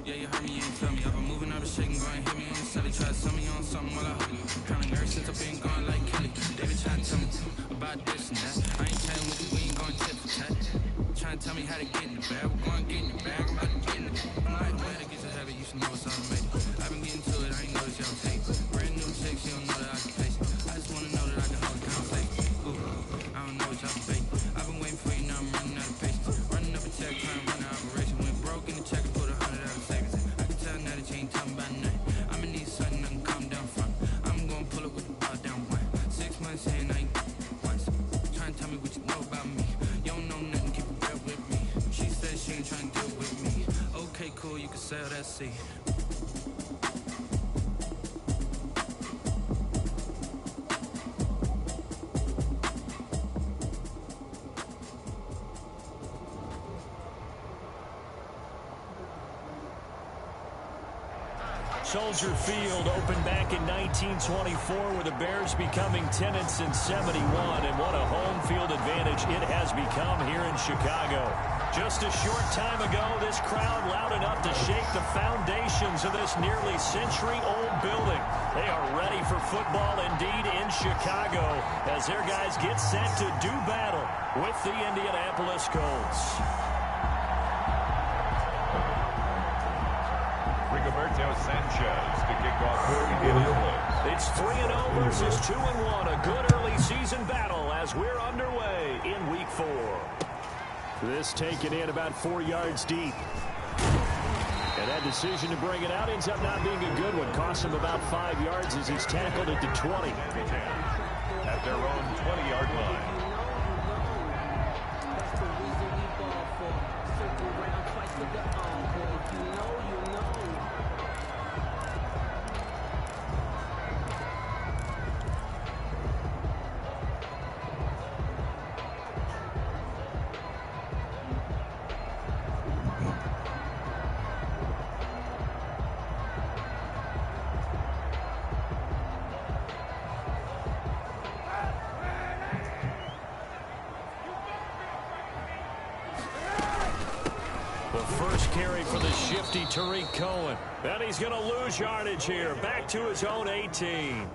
Yeah, you heard me, you ain't feel me. I've been moving out of shaking, going hit me on the celly. Try to sell me on something while I hook it. Counting earth since I've been gone like Kelly. David trying to tell me about this and that. I ain't chatting with you, we ain't going tit for tat. Trying to tell me how to get in the bag. We're going to get in the bag, I'm about to get in the bag. I'm like, the way to get to heaven, you should know it's automated. I've been getting to it, I ain't noticed y'all take. Brand new chick, she don't know that I can place it. I just wanna know that I can hold a conversation. Ooh, I don't know what y'all debate. I've been waiting for you, now I'm running out of patience. Running up a check, trying to run an operation. Went broke in the check and put 100 out of savings. I can tell now that you ain't talking about nothing. I'ma need something I can calm down from. I'm gonna pull it with the bar down one. 6 months in, I ain't once. Trying to tell me what you know about me. You don't know nothing, keep it real with me. She said she ain't trying to deal with me. Okay, cool, you can sail that sea. Soldier Field opened back in 1924 with the Bears becoming tenants in 71, and what a home field advantage it has become here in Chicago. Just a short time ago, this crowd loud enough to shake the foundations of this nearly century-old building. They are ready for football indeed in Chicago as their guys get set to do battle with the Indianapolis Colts. Rigoberto Sanchez to kick off for Indianapolis. It's 3-0 versus 2-1. A good early season battle as we're underway in Week 4. This taken in about 4 yards deep. And that decision to bring it out ends up not being a good one. Costs him about 5 yards as he's tackled at the 20. At their own 20-yard line. Carry for the shifty Tariq Cohen. And he's going to lose yardage here. Back to his own 18.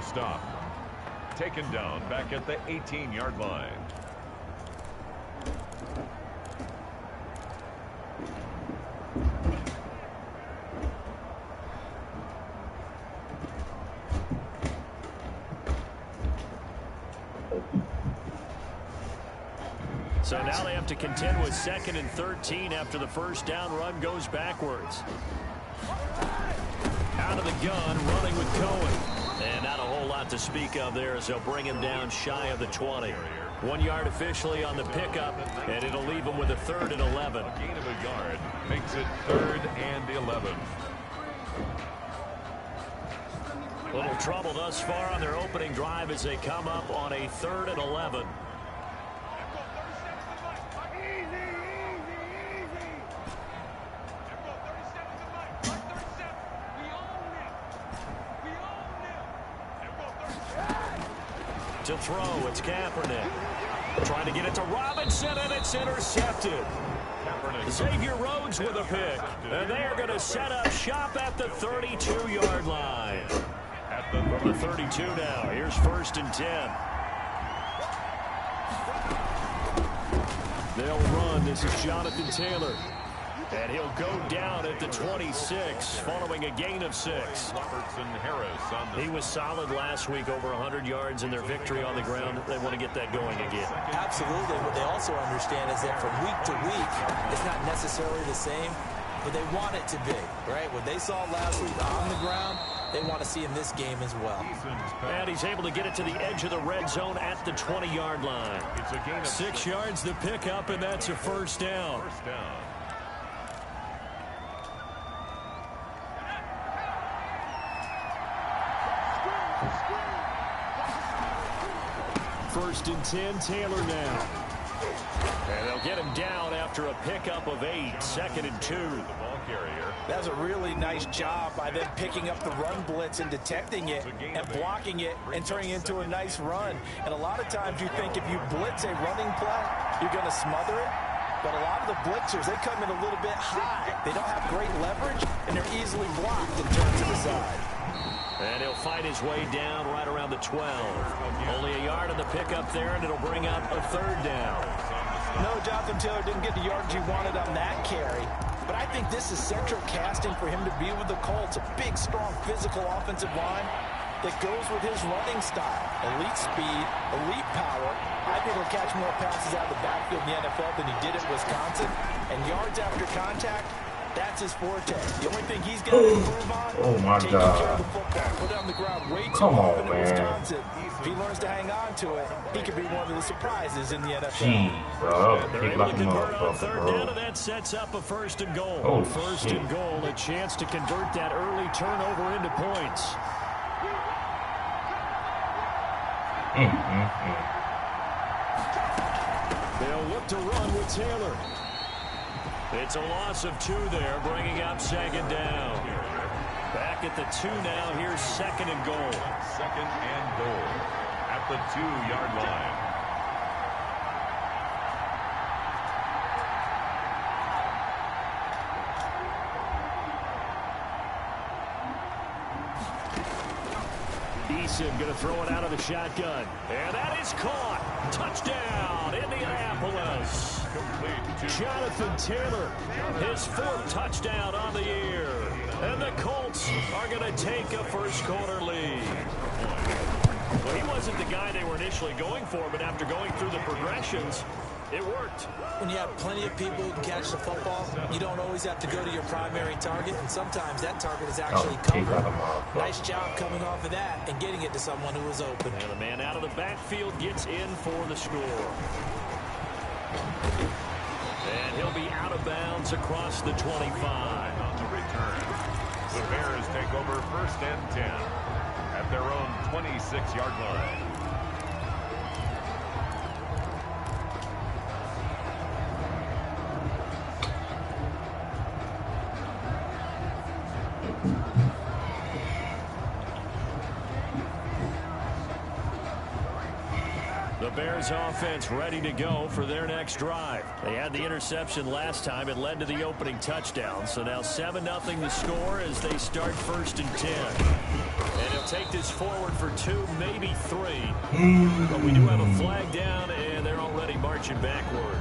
stop. Taken down back at the 18-yard line. So now they have to contend with 2nd and 13 after the first down run goes backwards. Out of the gun, running with Cohen. And not a whole lot to speak of there as they'll bring him down shy of the 20. 1 yard officially on the pickup, and it'll leave him with a 3rd and 11. A gain of a yard makes it 3rd and 11. Little trouble thus far on their opening drive as they come up on a 3rd and 11. To throw, it's Kaepernick. Trying to get it to Robinson, and it's intercepted. Xavier Rhodes with a pick. And they are going to set up shop at the 32-yard line. From the 32 now, here's 1st and 10. They'll run. This is Jonathan Taylor. And he'll go down at the 26 following a gain of 6. He was solid last week, over 100 yards in their victory on the ground. They want to get that going again. Absolutely. What they also understand is that from week to week, it's not necessarily the same, but they want it to be, right? What they saw last week on the ground, they want to see in this game as well. And he's able to get it to the edge of the red zone at the 20-yard line. 6 yards the pickup, and that's a 1st down. First and 10, Taylor now. And they'll get him down after a pickup of 8, 2nd and 2. The ball carrier. That was a really nice job by them picking up the run blitz and detecting it and blocking it and turning it into a nice run. And a lot of times you think if you blitz a running play, you're going to smother it. But a lot of the blitzers, they come in a little bit high. They don't have great leverage, and they're easily blocked and turned to the side. And he'll fight his way down right around the 12. Only a yard on the pickup there, and it'll bring up a 3rd down. No, Jonathan Taylor didn't get the yards he wanted on that carry. But I think this is central casting for him to be with the Colts. A big, strong, physical offensive line that goes with his running style. Elite speed, elite power. I think he'll catch more passes out of the backfield in the NFL than he did at Wisconsin. And yards after contact, that's his forte. The only thing he's got to improve on, taking care of the football. Put it on the ground way too often in Wisconsin. If he learns to hang on to it, he could be one of the surprises in the NFL. They're able to convert on 3rd down, and that sets up a 1st and goal. 1st and goal, a chance to convert that early turnover into points. They'll look to run with Taylor. It's a loss of 2 there, bringing up 2nd down. Back at the 2 now, here's 2nd and goal. 2nd and goal at the 2-yard line. Eason going to throw it out of the shotgun. And that is caught. Touchdown, Indianapolis. Jonathan Taylor, his 4th touchdown on the year. And the Colts are going to take a first-quarter lead. Well, he wasn't the guy they were initially going for, but after going through the progressions, it worked. When you have plenty of people who can catch the football, you don't always have to go to your primary target, and sometimes that target is actually covered. Nice job coming off of that and getting it to someone who was open. And the man out of the backfield gets in for the score. And he'll be out of bounds across the 25. On the return, the Bears take over 1st and 10 at their own 26-yard line. The Bears offense ready to go for their next drive. They had the interception last time. It led to the opening touchdown. So now 7-0 the score as they start 1st and 10. And he'll take this forward for 2, maybe 3. But we do have a flag down, and they're already marching backward.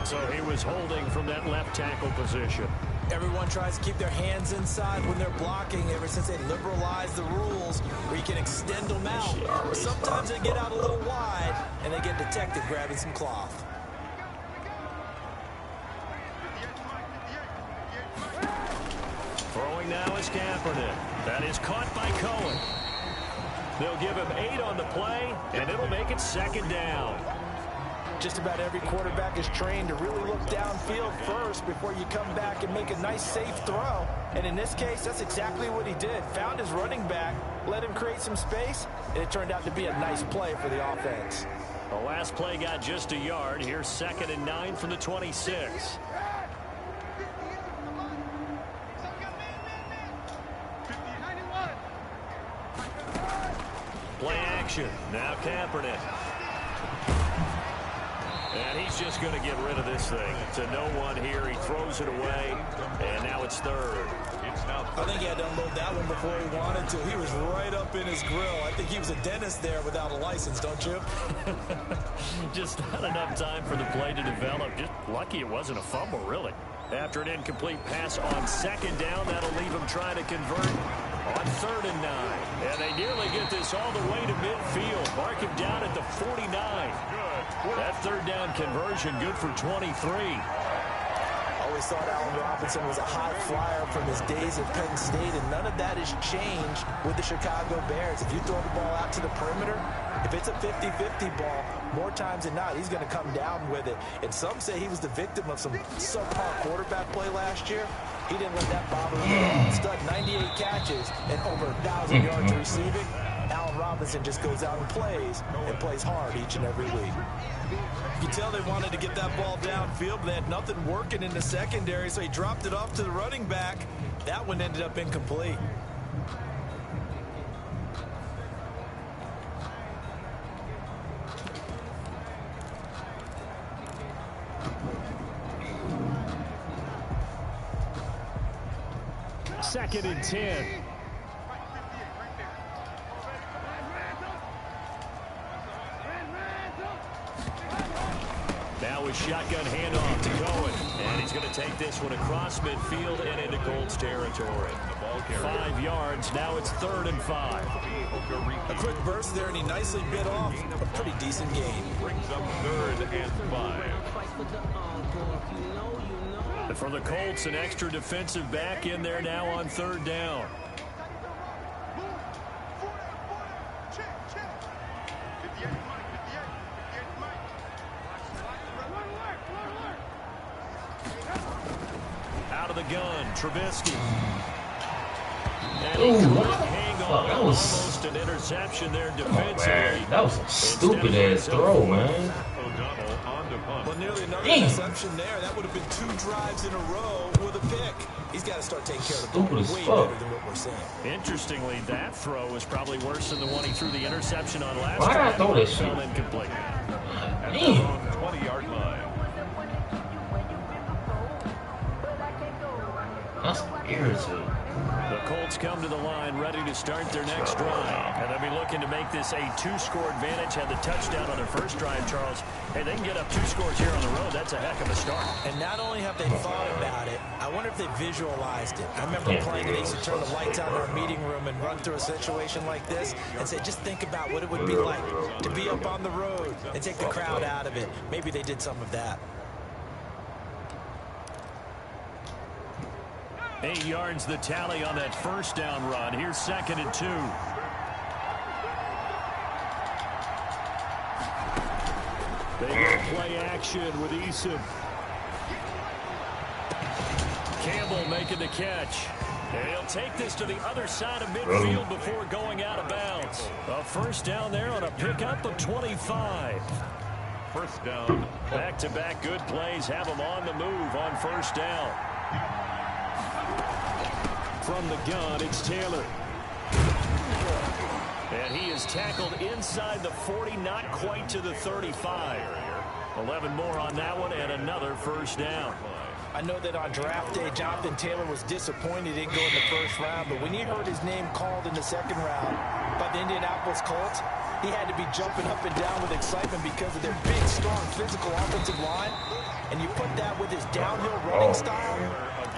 So he was holding from that left tackle position. Everyone tries to keep their hands inside when they're blocking ever since they liberalized the rules where you can extend them out. But sometimes they get out a little wide, and they get detected grabbing some cloth. Throwing now is Kaepernick. That is caught by Cohen. They'll give him 8 on the play, and it'll make it 2nd down. Just about every quarterback is trained to really look downfield first before you come back and make a nice, safe throw. And in this case, that's exactly what he did. Found his running back, let him create some space, and it turned out to be a nice play for the offense. The last play got just a yard. Here's 2nd and 9 from the 26. Play action. Now Kaepernick. And he's just going to get rid of this thing. To no one here. He throws it away. And now it's 3rd. I think he had to unload that one before he wanted to. He was right up in his grill. I think he was a dentist there without a license, don't you? Just not enough time for the play to develop. Just lucky it wasn't a fumble, really. After an incomplete pass on 2nd down, that'll leave him trying to convert on 3rd and 9. And they nearly get this all the way to midfield. Mark him down at the 49. That 3rd down conversion good for 23. Always thought Allen Robinson was a high flyer from his days at Penn State, and none of that has changed with the Chicago Bears. If you throw the ball out to the perimeter, if it's a 50-50 ball, more times than not, he's going to come down with it. And some say he was the victim of some subpar quarterback play last year. He didn't let that bother him. Stud 98 catches and over 1,000 yards receiving. Allen Robinson just goes out and plays hard each and every week. You can tell they wanted to get that ball downfield, but they had nothing working in the secondary, so he dropped it off to the running back. That one ended up incomplete. Second and 10. Now a shotgun handoff to Cohen. And he's going to take this one across midfield and into Colts territory. 5 yards. Now it's 3rd and 5. A quick burst there, and he nicely bit off a pretty decent gain. Brings up 3rd and 5. For the Colts, an extra defensive back in there now on 3rd down. Out of the gun, Trubisky. And he hang on, that was almost an interception there defensively. Man, that was a stupid ass throw, man. Well, nearly another interception there. That would have been 2 drives in a row with a pick. He's got to start taking care of the ball way better than what we're seeing. Interestingly, that throw was probably worse than the one he threw the interception on last time. Why did I throw that shit? Incomplete. Damn. 20-yard line. That's irritating. The Colts come to the line ready to start their next drive. And they'll be looking to make this a 2-score advantage. Had the touchdown on their first drive, Charles. Hey, they can get up 2 scores here on the road. That's a heck of a start. And not only have they thought about it, I wonder if they visualized it. I remember playing it. They used to turn the lights out in our meeting room and run through a situation like this and say, just think about what it would be like to be up on the road and take the crowd out of it. Maybe they did some of that. 8 yards the tally on that first down run. Here's 2nd and 2. They will play action with Eason. Campbell making the catch. And he'll take this to the other side of midfield before going out of bounds. A first down there on a pickup of 25. First down. Back-to-back good plays have them on the move on first down. From the gun, it's Taylor. And he is tackled inside the 40, not quite to the 35. 11 more on that one, and another first down. I know that on draft day, Jonathan Taylor was disappointed he didn't go in the first round, but when he heard his name called in the second round by the Indianapolis Colts, he had to be jumping up and down with excitement because of their big, strong, physical offensive line. And you put that with his downhill running style,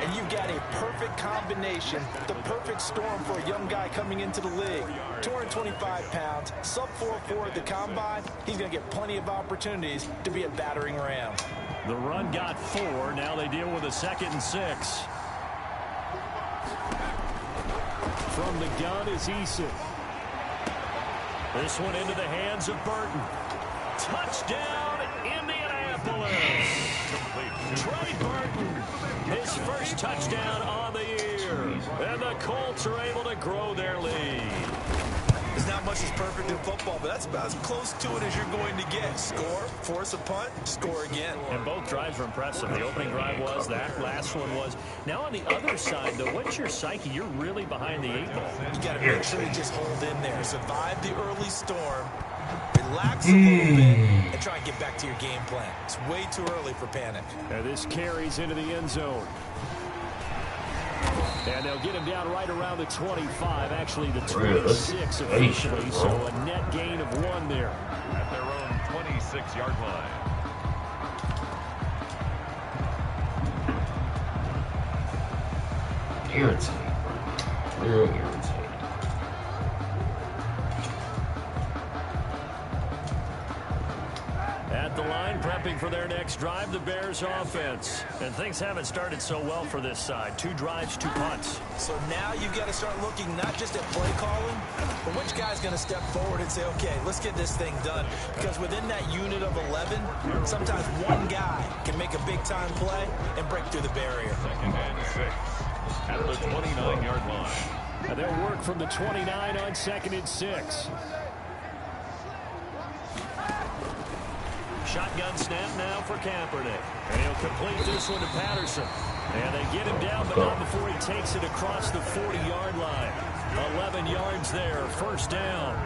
and you've got a perfect combination, the perfect storm for a young guy coming into the league. 225 pounds, sub 4.4 at the combine. He's going to get plenty of opportunities to be a battering ram. The run got 4. Now they deal with a 2nd and 6. From the gun is Eason. This one into the hands of Burton. Touchdown, Indianapolis. Trey Burton, his first touchdown on the year. And the Colts are able to grow their lead. There's not much that's perfect in football, but that's about as close to it as you're going to get. Score, force a punt, score again. And both drives were impressive. The opening drive was, that last one was. Now on the other side, though, what's your psyche? You're really behind the 8 ball. You got to make sure you just hold in there. Survive the early storm. Relax a little bit and try and get back to your game plan. It's way too early for panic. And this carries into the end zone. And they'll get him down right around the 25, actually the 26 officially, so a net gain of 1 there. At their own 26-yard line. Irritating. Real irritating. At the line, prepping for their next drive, the Bears offense. And things haven't started so well for this side. 2 drives, 2 punts. So now you've got to start looking not just at play calling, but which guy's going to step forward and say, okay, let's get this thing done. Because within that unit of 11, sometimes one guy can make a big-time play and break through the barrier. 2nd and 6 at the 29-yard line. And they'll work from the 29 on 2nd and 6. Shotgun snap now for Kaepernick. And he'll complete this one to Patterson. And they get him down, but not before he takes it across the 40-yard line. 11 yards there, first down.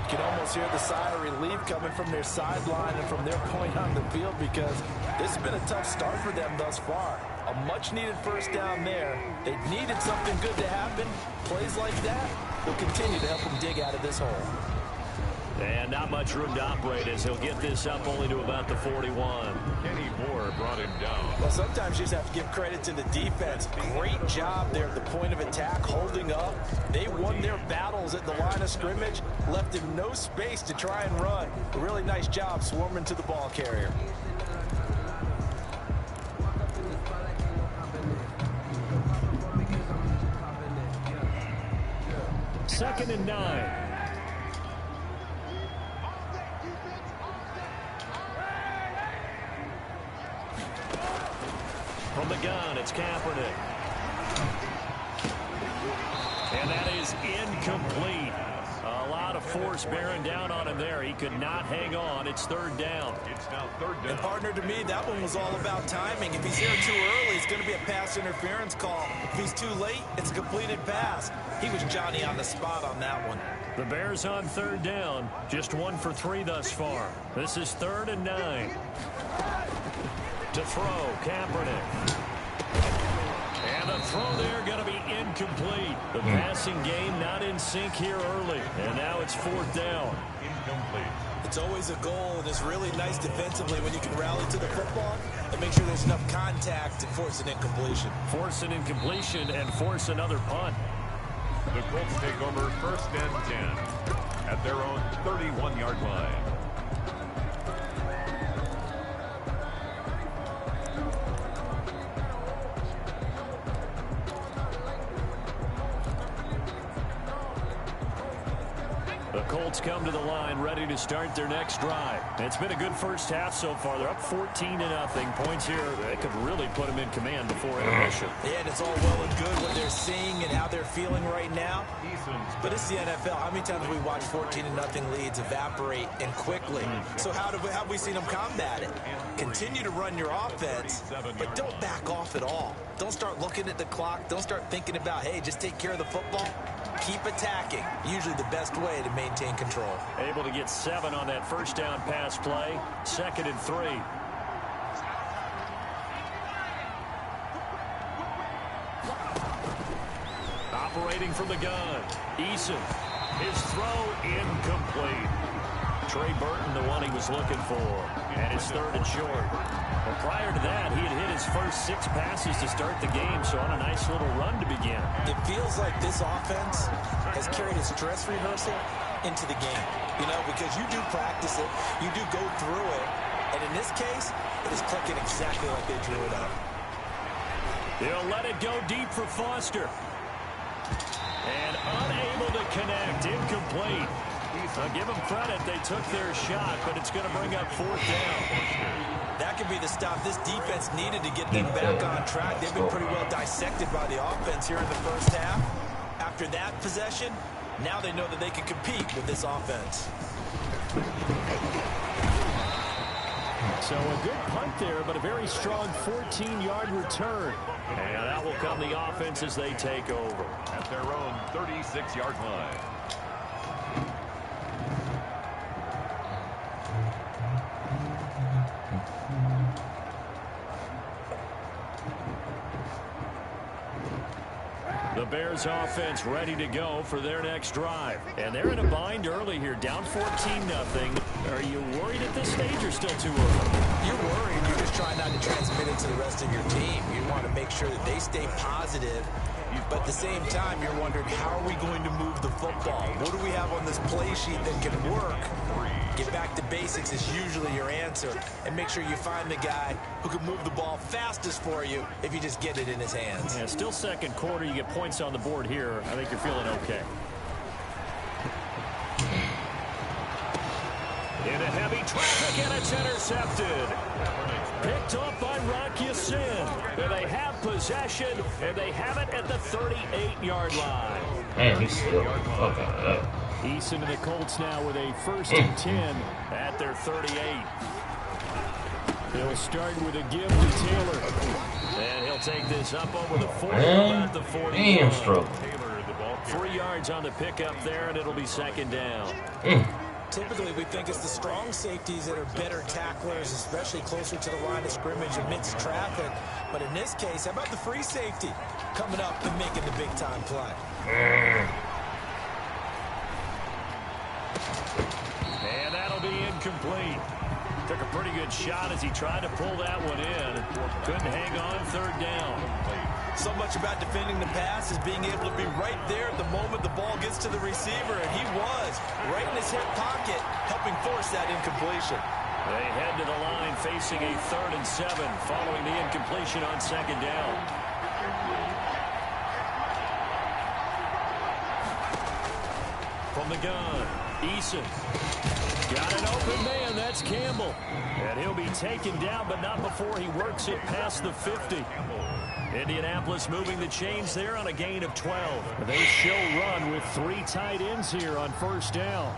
You can almost hear the sigh of relief coming from their sideline and from their point on the field because this has been a tough start for them thus far. A much-needed first down there. They needed something good to happen. Plays like that will continue to help them dig out of this hole. And not much room to operate as he'll get this up only to about the 41. Kenny Moore brought him down. Well, sometimes you just have to give credit to the defense. Great job there at the point of attack, holding up. They won their battles at the line of scrimmage, left him no space to try and run. A really nice job swarming to the ball carrier. Second and 9. From the gun, it's Kaepernick. And that is incomplete. A lot of force bearing down on him there. He could not hang on. It's 3rd down. It's now 3rd down. And partner, to me, that one was all about timing. If he's here too early, it's going to be a pass interference call. If he's too late, it's a completed pass. He was Johnny on the spot on that one. The Bears on 3rd down. Just 1 for 3 thus far. This is 3rd and 9. To throw, Kaepernick. And the throw there going to be incomplete. The passing game not in sync here early. And now it's 4th down. Incomplete. It's always a goal, and it's really nice defensively when you can rally to the football and make sure there's enough contact to force an incompletion. Force an incompletion and force another punt. The Colts take over 1st and 10 at their own 31-yard line. The Colts come to the line ready to start their next drive. It's been a good first half so far. They're up 14-0. Points here that could really put them in command before intermission. Yeah, and it's all well and good what they're seeing and how they're feeling right now. But it's the NFL. How many times have we watched 14-0 leads evaporate and quickly? So how have we seen them combat it? Continue to run your offense, but don't back off at all. Don't start looking at the clock. Don't start thinking about, hey, just take care of the football. keep attacking. Usually the best way to maintain control. Able to get 7 on that first down pass play. 2nd and 3. Operating from the gun. Eason. His throw incomplete. Trey Burton, the one he was looking for. And it's 3rd and short. Well, prior to that, he had hit his first 6 passes to start the game, so on a nice little run to begin. It feels like this offense has carried its dress rehearsal into the game. You know, because you do practice it, you do go through it, and in this case, it is clicking exactly like they drew it up. They'll let it go deep for Foster. And unable to connect, incomplete. I'll give them credit, they took their shot, but it's going to bring up 4th down. That could be the stop this defense needed to get them back on track. They've been pretty well dissected by the offense here in the first half. After that possession, now they know that they can compete with this offense. So a good punt there, but a very strong 14-yard return. And that will come the offense as they take over. At their own 36-yard line. The Bears offense ready to go for their next drive. And they're in a bind early here, down 14-0. Are you worried at this stage or still too early? You're worried. You're just trying not to transmit it to the rest of your team. You want to make sure that they stay positive. But at the same time, you're wondering, how are we going to move the football? What do we have on this play sheet that can work? Get back to basics is usually your answer. And make sure you find the guy who can move the ball fastest for you if you just get it in his hands. Yeah, still second quarter. You get points on the board here. I think you're feeling okay. Into heavy traffic, and it's intercepted. Picked off by Rock Ya-Sin. And they have possession, and they have it at the 38-yard line. Man, he's still fucking up. Eason and the Colts now with a 1st and 10 at their 38. They'll start with a give to Taylor. And he'll take this up over the 40 at the 40. Damn stroke. 3 yards on the pickup there, and it'll be 2nd down. Typically, we think it's the strong safeties that are better tacklers, especially closer to the line of scrimmage amidst traffic. But in this case, how about the free safety coming up and making the big-time play? And that'll be incomplete. Took a pretty good shot as he tried to pull that one in. Couldn't hang on, 3rd down. So much about defending the pass is being able to be right there at the moment the ball gets to the receiver, and he was right in his hip pocket, helping force that incompletion. They head to the line facing a 3rd and 7 following the incompletion on 2nd down. From the gun, Eason. Got an open man, that's Campbell. And he'll be taken down, but not before he works it past the 50. Indianapolis moving the chains there on a gain of 12. They show run with 3 tight ends here on 1st down.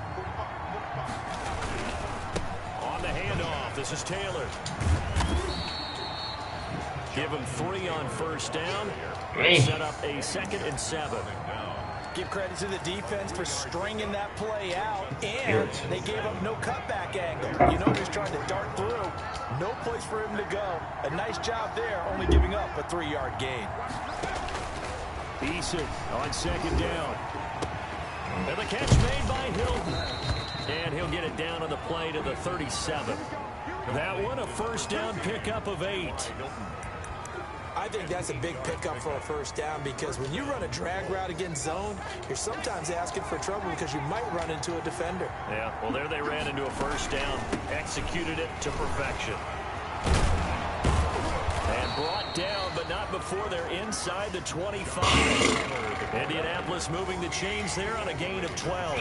On the handoff, this is Taylor. Give him 3 on 1st down. Set up a 2nd and 7. Give credit to the defense for stringing that play out, and they gave up no cutback angle. You know, he's trying to dart through. No place for him to go. A nice job there, only giving up a 3-yard gain. Eason on 2nd down. And the catch made by Hilton. And he'll get it down on the play to the 37. That one a 1st down pickup of 8. I think that's a big pickup for a 1st down, because when you run a drag route against zone, you're sometimes asking for trouble because you might run into a defender. Yeah, well, there they ran into a 1st down, executed it to perfection. And brought down, but not before they're inside the 25. Indianapolis moving the chains there on a gain of 12.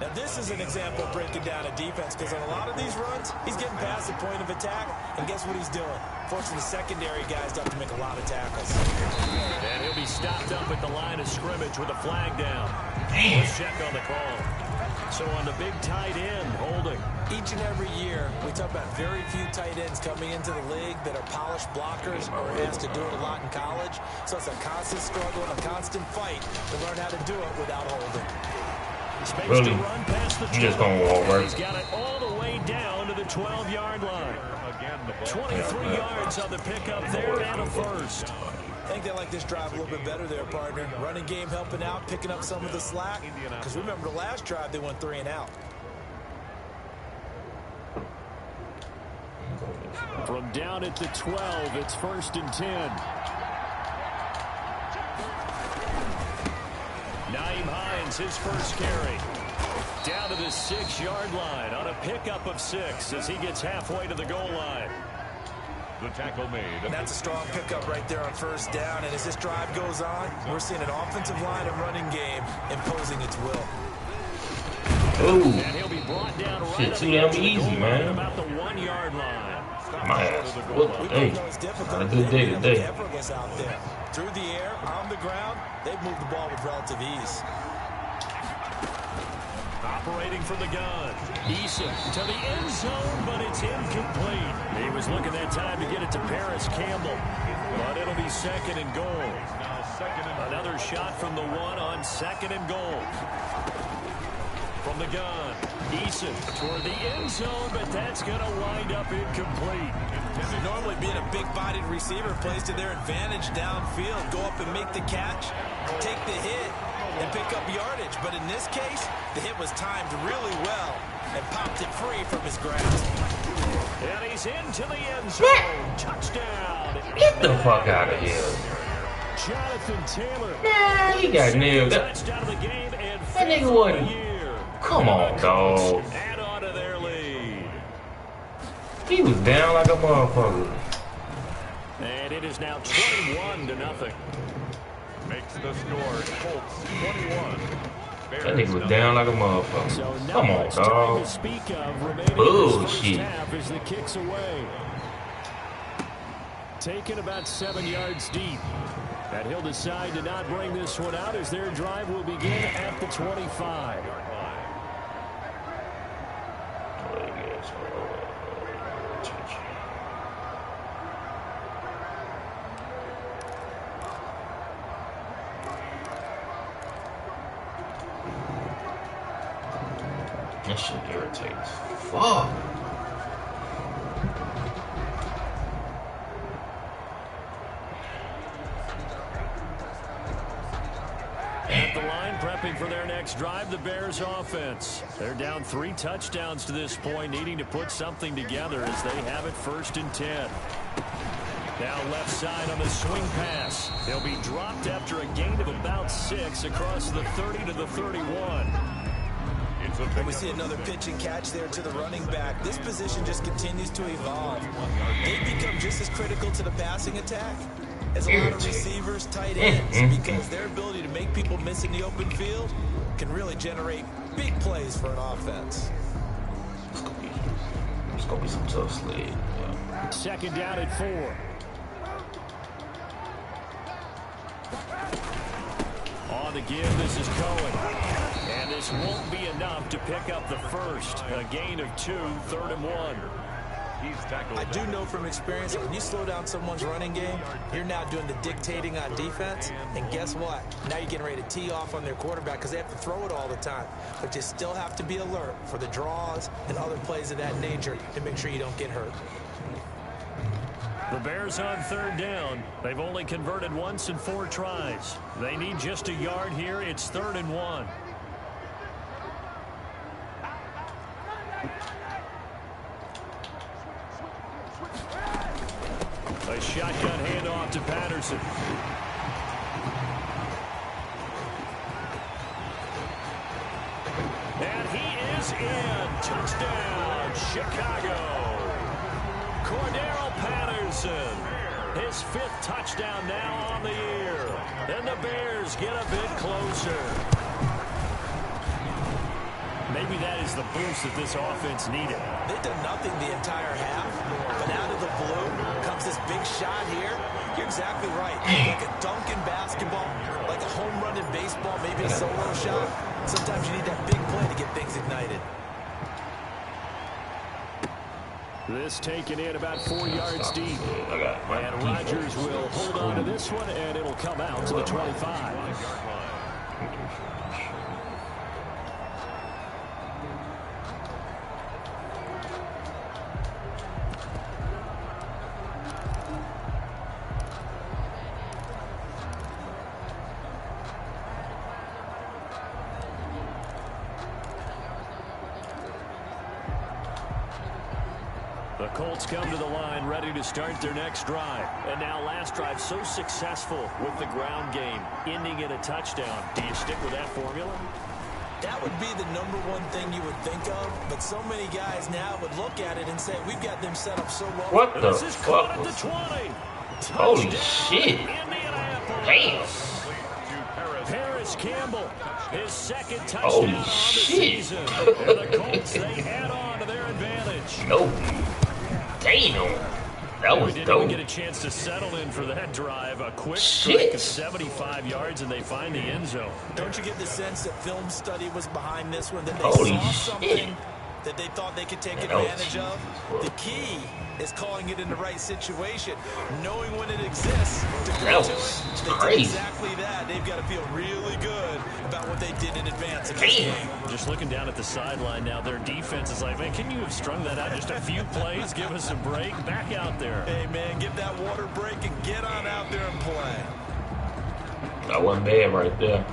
Now, this is an example of breaking down a defense, because on a lot of these runs, he's getting past the point of attack, and guess what he's doing? Forcing the secondary guys to have to make a lot of tackles. And he'll be stopped up at the line of scrimmage with a flag down. Let's check on the call. So on the big tight end, holding. Each and every year, we talk about very few tight ends coming into the league that are polished blockers or asked to do it a lot in college. So it's a constant struggle and a constant fight to learn how to do it without holding. Space really? to run past the You just gonna walk, right? He's got it all the way down to the 12-yard line. 23 yards on the pickup there and a first. I think they like this drive a little bit better there, partner. Running game helping out, picking up some of the slack. Because remember the last drive, they went 3 and out. From down at the 12, it's 1st and 10. Nyheim Hines, his first carry. Down to the 6-yard line on a pickup of 6 as he gets halfway to the goal line. The tackle made. And that's a strong pickup right there on 1st down. And as this drive goes on, we're seeing an offensive line and running game imposing its will. Ooh. And he'll be brought down right Shit, too damn easy, man. About the 1-yard line. My ass. What? Hey, not a good day today. Effortless out there. Through the air, on the ground, they've moved the ball with relative ease. Operating from the gun. Eason to the end zone, but it's incomplete. He was looking that time to get it to Paris Campbell, but it'll be 2nd and goal. Another shot from the 1 on 2nd and goal. From the gun, Eason toward the end zone, but that's going to wind up incomplete. Normally being a big-bodied receiver plays to their advantage downfield. Go up and make the catch, take the hit, and pick up yardage. But in this case, the hit was timed really well and popped it free from his grasp. And he's into the end zone. Touchdown. Get the fuck out of here. Jonathan Taylor. Nah, he got nailed. Touchdown of the game and That nigga wasn't. Come on, dog. Add on to their lead. He was down like a motherfucker. And it is now 21-0. Makes the score. Colts 21. That nigga was down like a motherfucker. So Come on, dog. Speak of remaining Bullshit. half as the kicks away. Taken about 7 yards deep. And he'll decide to not bring this one out as their drive will begin at the 25. That shit irritates. Fuck. At the line, prepping for their next drive, the Bears offense. They're down 3 touchdowns to this point, needing to put something together as they have it 1st and 10. Now left side on the swing pass. They'll be dropped after a gain of about 6 across the 30 to the 31. And we see another pitch and catch there to the running back. This position just continues to evolve. They become just as critical to the passing attack as a lot of receivers, tight ends, because their ability to make people miss in the open field can really generate big plays for an offense. It's gonna be some tough sled. Yeah. 2nd down at 4. On the give, this is Cohen. And this won't be enough to pick up the first. A gain of 2, 3rd and 1. He's tackled. I do know from experience that when you slow down someone's running game, you're now doing the dictating on defense. And guess what? Now you're getting ready to tee off on their quarterback because they have to throw it all the time. But you still have to be alert for the draws and other plays of that nature to make sure you don't get hurt. The Bears on 3rd down. They've only converted once in 4 tries. They need just a yard here. It's 3rd and 1. A shotgun handoff to Patterson. And he is in. Touchdown, Chicago. Cordero Patterson. His 5th touchdown now on the year. And the Bears get a bit closer. Maybe that is the boost that this offense needed. They've done nothing the entire half, but out of the blue comes this big shot here. You're exactly right. Like a dunk in basketball, like a home run in baseball, maybe a solo shot. Sometimes you need that big play to get things ignited. United. This taken in about 4 yards deep. And Rodgers will hold on to this one, and it'll come out to the 25. The Colts come to the line ready to start their next drive. And now last drive so successful with the ground game, ending in a touchdown. Do you stick with that formula? That would be the #1 thing you would think of, but so many guys now would look at it and say, we've got them set up so well. What the This is caught fuck? at the 20. Holy Touchdown, shit. Indianapolis. Damn. Paris Campbell, his second touchdown Holy on the shit. season. And the Colts, they add on to their advantage. No. Damn. That was Didn't dope. even get a chance to settle in for that drive. A quick strike of 75 yards, and they find the end zone. Don't you get the sense that film study was behind this one, that they Holy saw shit. something that they thought they could take advantage of? The key is calling it in the right situation, knowing when it exists to go That to was it. They crazy. did exactly that. They've got to feel really good about what they did in advance of this game. Just looking down at the sideline now, their defense is like, man, can you have strung that out just a few plays? Give us a break. Back out there. Hey, man, give that water break and get on out there and play. That wasn't bad right there.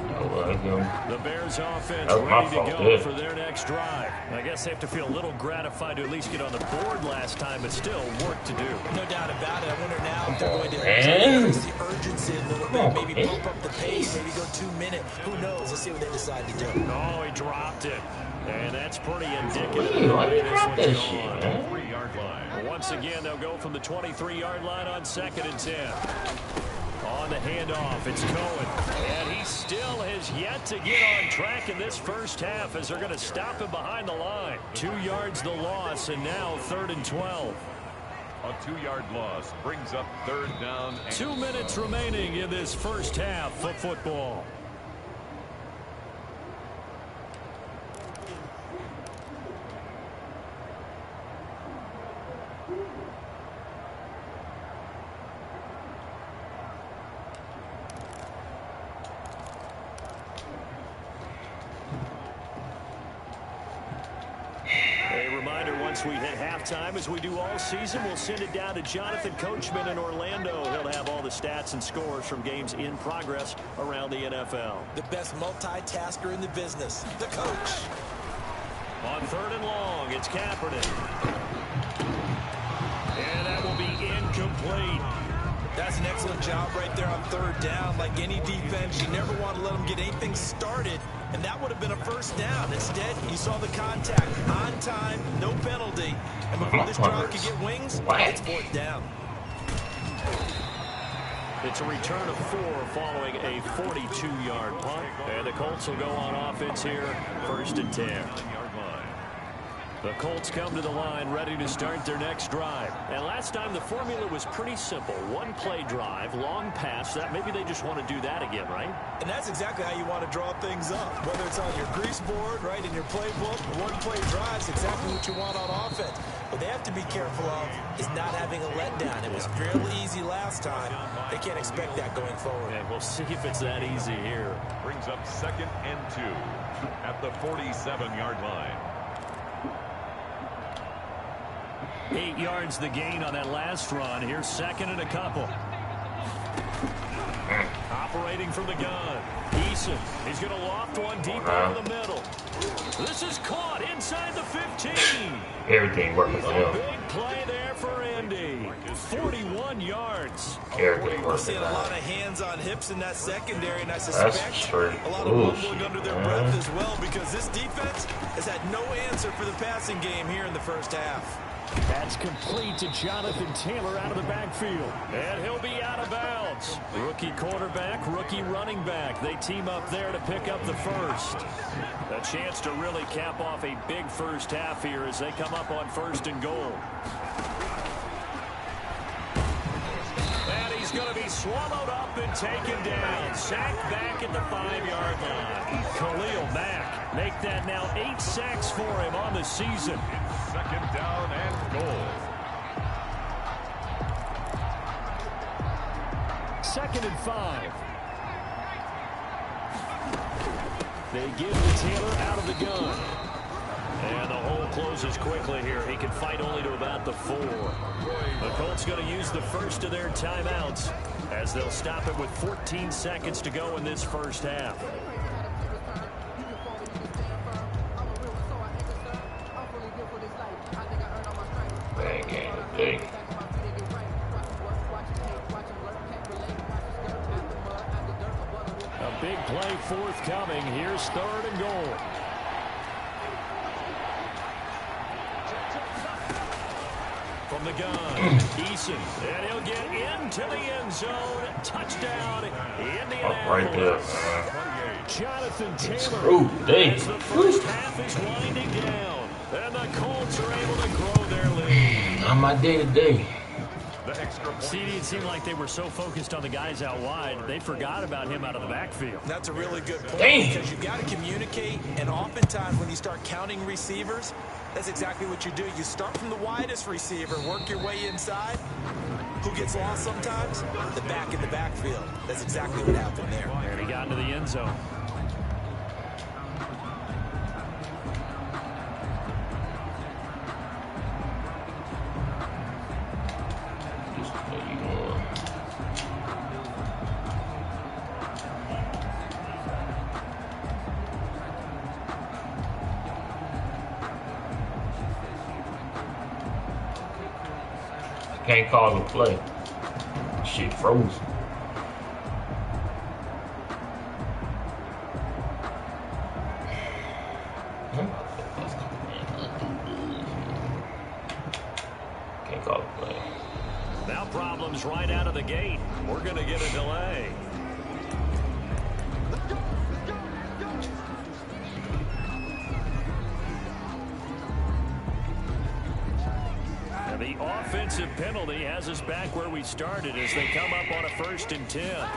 The Bears offense That was my ready to fault, go yeah. for their next drive. I guess they have to feel a little gratified to at least get on the board last time, but still work to do. No doubt about it. I wonder now if they're going to Man. increase the urgency a little bit, maybe bump up the pace, maybe go 2 minute. Who knows? Let's see what they decide to do. Oh, he dropped it. And that's pretty indicative Hey, of why the way you this drop one's that gone. shit, man? 3-yard line. Once again, they'll go from the 23-yard line on 2nd and 10. On the handoff, it's Cohen. And he still has yet to get on track in this first half as they're going to stop him behind the line. 2 yards the loss, and now 3rd and 12. A 2-yard loss brings up 3rd down. 2 minutes remaining in this first half of football. A reminder, once we hit halftime, as we do all season, we'll send it down to Jonathan Coachman in Orlando. He'll have all the stats and scores from games in progress around the NFL. The best multitasker in the business, the coach. On 3rd and long, it's Kaepernick. And that will be incomplete. That's an excellent job right there on 3rd down. Like any defense, you never want to let them get anything started, and that would have been a first down. Instead, you saw the contact on time, no penalty. And before this drive could get wings, it's 4th down. It's a return of 4 following a 42-yard punt. And the Colts will go on offense here, 1st and 10. The Colts come to the line ready to start their next drive. And last time the formula was pretty simple. 1-play drive, long pass. That maybe they just want to do that again, right? And that's exactly how you want to draw things up. Whether it's on your grease board, right, in your playbook, 1-play drives, exactly what you want on offense. What they have to be careful of is not having a letdown. It was real easy last time. They can't expect that going forward. And we'll see if it's that easy here. Brings up 2nd and 2 at the 47-yard line. 8 yards the gain on that last run. Here's 2nd and a couple. Operating from the gun. Eason. He's going to loft one deep over the middle. This is caught inside the 15. Everything working for him. Big play there for Indy. 41 yards. Everything We're working seeing for a lot him. of hands on hips in that secondary, and I suspect true. a lot of Ooh, mumbling under their breath as well, because this defense has had no answer for the passing game here in the first half. That's complete to Jonathan Taylor out of the backfield. And he'll be out of bounds. Rookie quarterback, rookie running back. They team up there to pick up the first. A chance to really cap off a big first half here as they come up on 1st and goal. And he's going to be swallowed up and taken down. Sacked back at the 5-yard line. Khalil Mack make that now 8 sacks for him on the season. Second down and goal. Second and 5. They give to Taylor out of the gun. And the hole closes quickly here. He can fight only to about the 4. The Colts going to use the first of their timeouts as they'll stop it with 14 seconds to go in this first half. Bad game today. A big play forthcoming. Here's 3rd and goal. From the gun, Eason, and he'll get into the end zone. Touchdown, Indianapolis. Right there. Jonathan Taylor, Ooh, as the first half is winding down, and the Colts are able to grow their lead. On my day today. The extra point. CD, it seemed like they were so focused on the guys out wide, they forgot about him out of the backfield. That's a really good point. Damn. Because you've got to communicate, and oftentimes when you start counting receivers, that's exactly what you do. You start from the widest receiver, work your way inside. Who gets lost sometimes? The back in the backfield. That's exactly what happened there. And he got into the end zone. Can't call the play. Shit froze. Can't call the play. Now problems right out of the gate. We're going to get a delay. The offensive penalty has us back where we started as they come up on a 1st and 10.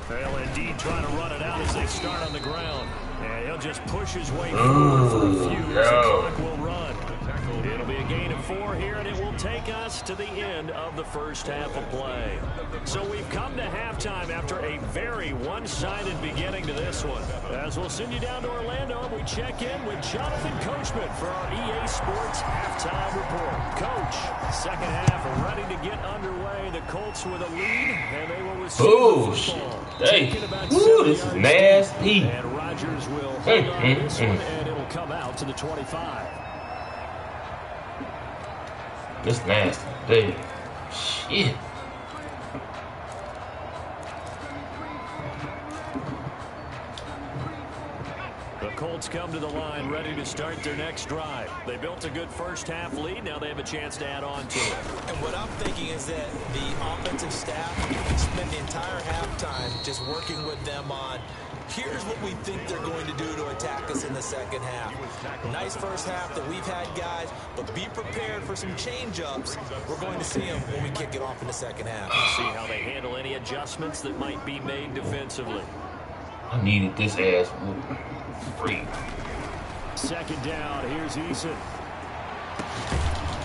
They'll indeed try to run it out as they start on the ground. And he'll just push his way forward for a few as the clock will run. It'll be a gain of 4 here, and it will take us to the end of the first half of play. So we've come to halftime after a very one-sided beginning to this one. As we'll send you down to Orlando, and we check in with Jonathan Coachman for our EA Sports Halftime Report. Coach, second half ready to get underway. The Colts with a lead, and they will receive the football. Hey, ooh, this is nasty. And Rodgers will hold on to this one, and it'll come out to the 25. This nasty. Hey, shit. The Colts come to the line ready to start their next drive. They built a good first half lead. Now they have a chance to add on to it. And what I'm thinking is that the offensive staff spent the entire halftime just working with them on, here's what we think they're going to do to attack us in the second half. Nice first half that we've had, guys, but be prepared for some change-ups. We're going to see them when we kick it off in the second half. See how they handle any adjustments that might be made defensively. I needed this ass whooping. Free. Second down, here's Eason.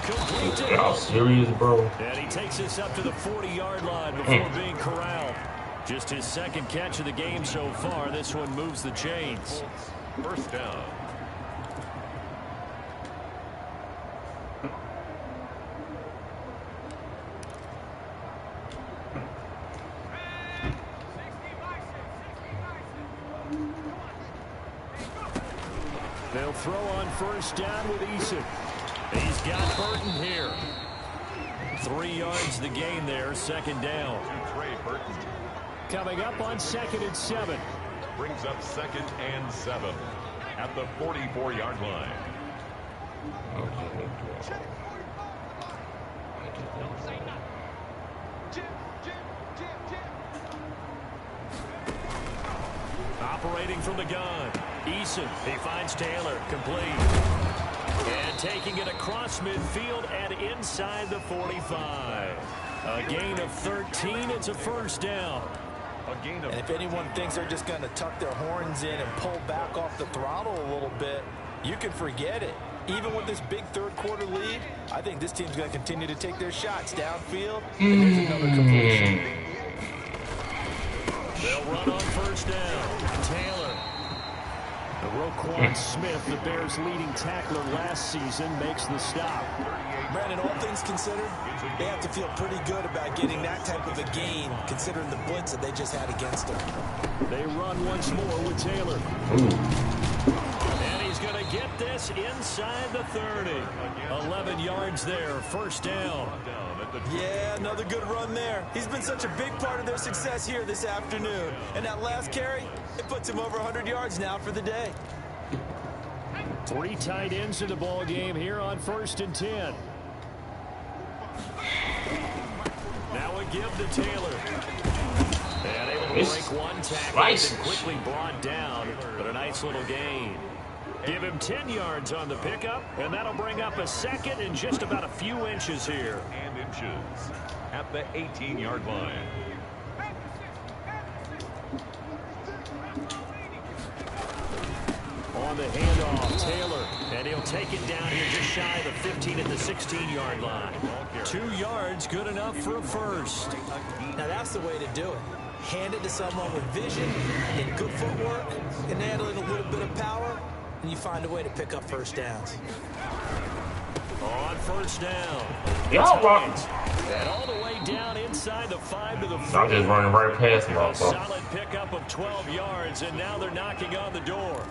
Complete. Y'all serious, bro? And he takes us up to the 40-yard line before being corralled. Just his second catch of the game so far. This one moves the chains. First down. They'll throw on first down with Eason. He's got Burton here. 3 yards the gain there, second down. Trey Burton Coming up on 2nd and 7. brings up 2nd and 7 at the 44-yard line. Operating from the gun. Eason, he finds Taylor, complete. And taking it across midfield and inside the 45. A gain of 13. It's a first down. And if anyone thinks they're just going to tuck their horns in and pull back off the throttle a little bit, you can forget it. Even with this big third-quarter lead, I think this team's going to continue to take their shots downfield. And there's another completion. They'll run on first down. Taylor. Roquan Smith, the Bears' leading tackler last season, makes the stop. Brandon, all things considered, they have to feel pretty good about getting that type of a gain, considering the blitz that they just had against them. They run once more with Taylor. And he's going to get this inside the 30. 11 yards there, first down. Yeah, another good run there. He's been such a big part of their success here this afternoon. And that last carry, it puts him over 100 yards now for the day. 3 tight ends in the ball game here on 1st and 10. Now a give to Taylor. And able to break one tackle and quickly brought down, but a nice little gain. Give him 10 yards on the pickup, and that'll bring up a second and just about a few inches here. And inches at the 18-yard line. On the handoff, Taylor, and he'll take it down here just shy of the 15 at the 16-yard line. 2 yards, good enough for a first. Now that's the way to do it. Hand it to someone with vision and good footwork, and handle it a little bit of power, and you find a way to pick up first downs. On first down. And all the way down inside the 5 to the 4. I'm just running right past him. Solid pickup of 12 yards, and now they're knocking on the door.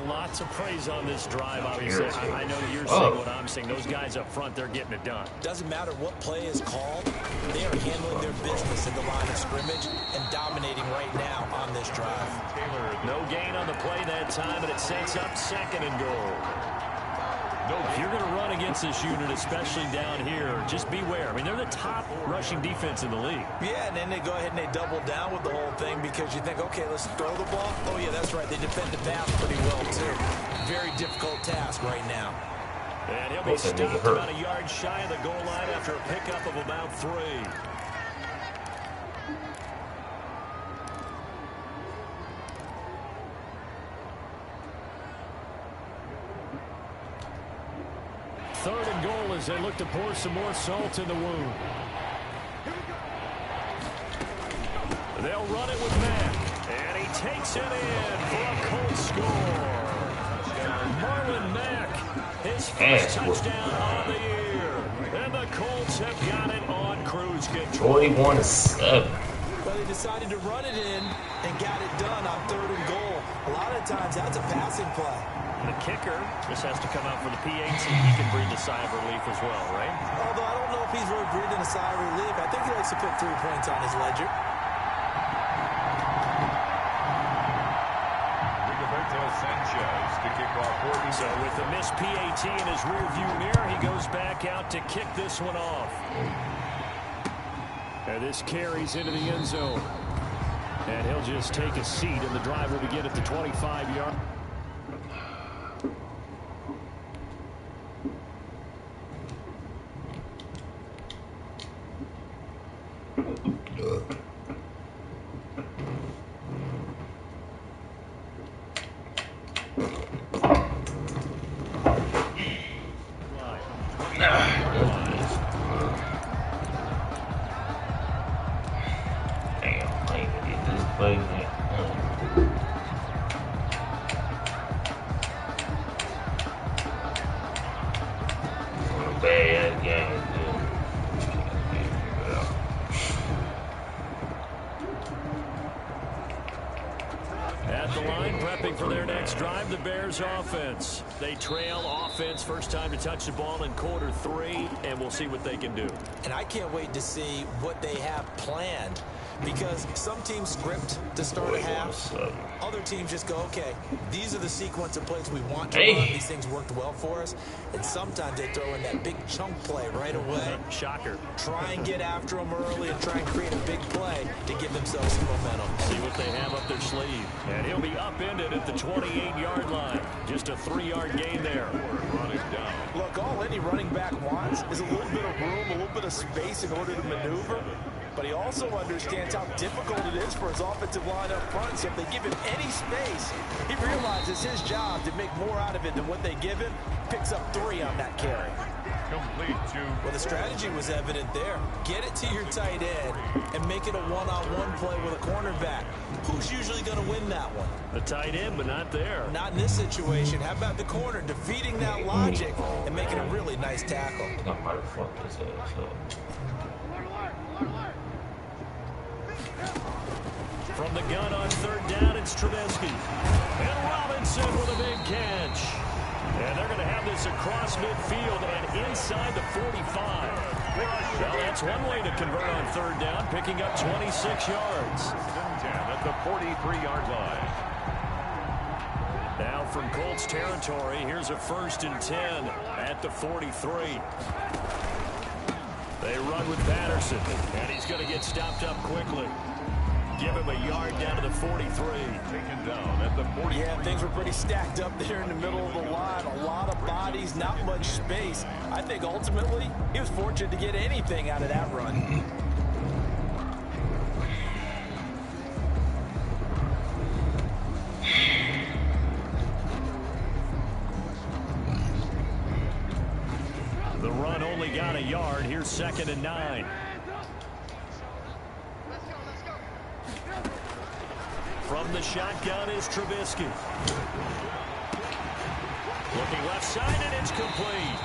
Lots of praise on this drive, obviously. I know you're seeing what I'm seeing. Those guys up front, they're getting it done. Doesn't matter what play is called. They are handling their business at the line of scrimmage and dominating right now on this drive. No gain on the play that time, but it sets up 2nd and goal. If you're going to run against this unit, especially down here, just beware. I mean, they're the top rushing defense in the league. Yeah, and then they go ahead and they double down with the whole thing because you think, okay, let's throw the ball. Oh, yeah, that's right. They defend the pass pretty well, too. Very difficult task right now. And he'll be stopped about a yard shy of the goal line after a pickup of about 3. Third and goal as they look to pour some more salt in the wound. They'll run it with Mack. And he takes it in for a Colts score. Marlon Mack, his first touchdown on the year. And the Colts have got it on cruise control. 41-7. Well, they decided to run it in and got it done on 3rd and goal. A lot of times that's a passing play. The kicker just has to come out for the PAT. He can breathe a sigh of relief as well, right? Although I don't know if he's really breathing a sigh of relief. I think he likes to put 3 points on his ledger. Sanchez to kick off. So with the missed PAT in his rearview mirror, he goes back out to kick this one off. And this carries into the end zone. And he'll just take a seat, and the drive will begin at the 25-yard. Offense. They trail offense first time to touch the ball in quarter 3, and we'll see what they can do. And I can't wait to see what they have planned Because some teams script to start a half. Other teams just go, okay, these are the sequence of plays we want to run. These things worked well for us. And sometimes they throw in that big chunk play right away. Shocker. Try and get after them early and try and create a big play to give themselves some momentum. See what they have up their sleeve. And he'll be upended at the 28-yard line. Just a 3-yard gain there. Running down. Look, all any running back wants is a little bit of room, a little bit of space in order to maneuver. But he also understands how difficult it is for his offensive line up front. So if they give him any space, he realizes his job to make more out of it than what they give him. Picks up 3 on that carry. Complete to. Well, the strategy was evident there. Get it to your tight end and make it a one-on-one play with a cornerback. Who's usually going to win that one? The tight end, but not there. Not in this situation. How about the corner defeating that logic and making a really nice tackle? Not my fault, is it? From the gun on 3rd down, it's Trubisky. And Robinson with a big catch. And they're going to have this across midfield and inside the 45. Well, that's one way to convert on 3rd down, picking up 26 yards. 10 at the 43-yard line. Now from Colts territory, here's a 1st and 10 at the 43. They run with Patterson, and he's going to get stopped up quickly. Give him a yard down to the 43. Taken down at the 40. Yeah, things were pretty stacked up there in the middle of the line. A lot of bodies, not much space. I think ultimately he was fortunate to get anything out of that run. The run only got a yard. Here's 2nd and 9. From the shotgun is Trubisky. Looking left side, and it's complete.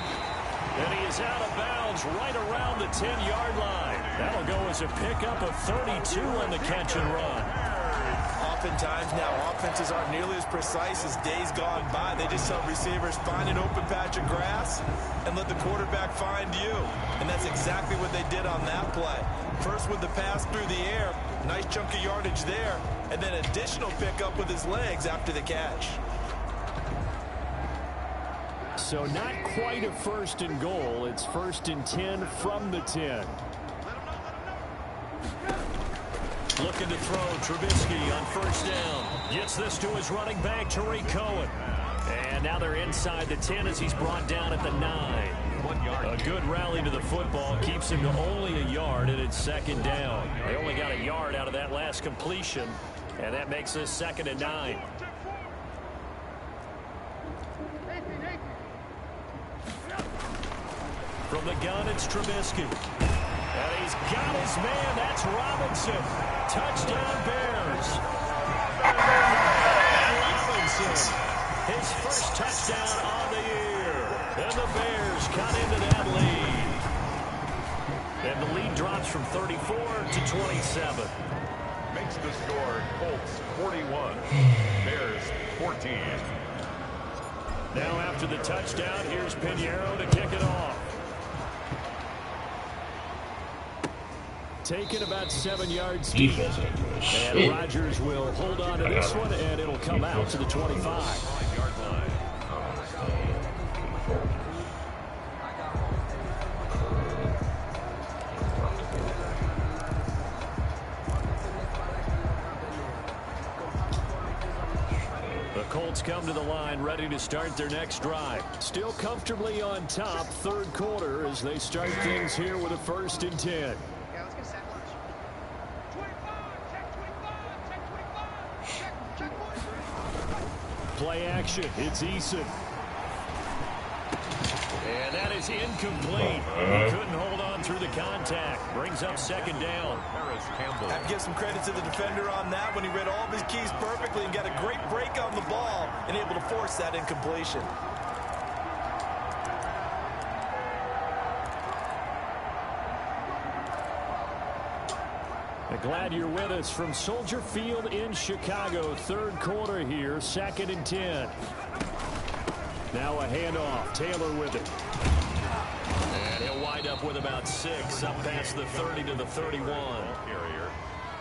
And he is out of bounds right around the 10-yard line. That'll go as a pickup of 32 on the catch and run. Oftentimes now, offenses aren't nearly as precise as days gone by. They just tell receivers, find an open patch of grass and let the quarterback find you. And that's exactly what they did on that play. First with the pass through the air, nice chunk of yardage there, and then additional pickup with his legs after the catch. So not quite a 1st and goal. It's 1st and 10 from the 10. Looking to throw. Trubisky on 1st down. Gets this to his running back, Tariq Cohen. And now they're inside the 10 as he's brought down at the 9. 1 yard. A good rally to the football keeps him to only a yard, and it's 2nd down. They only got a yard out of that last completion, and that makes this 2nd and 9. From the gun, it's Trubisky. And he's got his man. That's Robinson. Touchdown, Bears. Robinson, his first touchdown on the year. And the Bears cut into that lead. And the lead drops from 34 to 27. Makes the score Colts 41, Bears 14. Now after the touchdown, here's Pinheiro to kick it off. Taken about 7 yards deep. And Rodgers will hold on to this one, and it'll come out to the 25. 5-yard line. The Colts come to the line ready to start their next drive. Still comfortably on top, 3rd quarter as they start things here with a 1st and 10. Play action. It's Eason. And that is incomplete. He couldn't hold on through the contact. Brings up 2nd down. Harris Campbell. I have to give some credit to the defender on that when he read all of his keys perfectly and got a great break on the ball and able to force that incompletion. Glad you're with us from Soldier Field in Chicago. 3rd quarter here, 2nd and 10. Now a handoff. Taylor with it. And he'll wind up with about 6 up past the 30 to the 31. Carrier.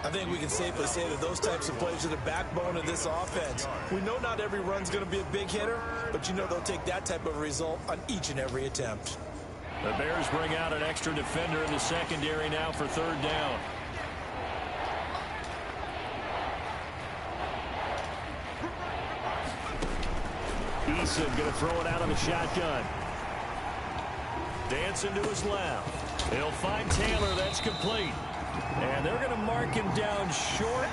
I think we can safely say that those types of plays are the backbone of this offense. We know not every run's going to be a big hitter, but you know they'll take that type of result on each and every attempt. The Bears bring out an extra defender in the secondary now for third down. Eason going to throw it out of the shotgun. Dancing to his left. He'll find Taylor. That's complete. And they're going to mark him down short,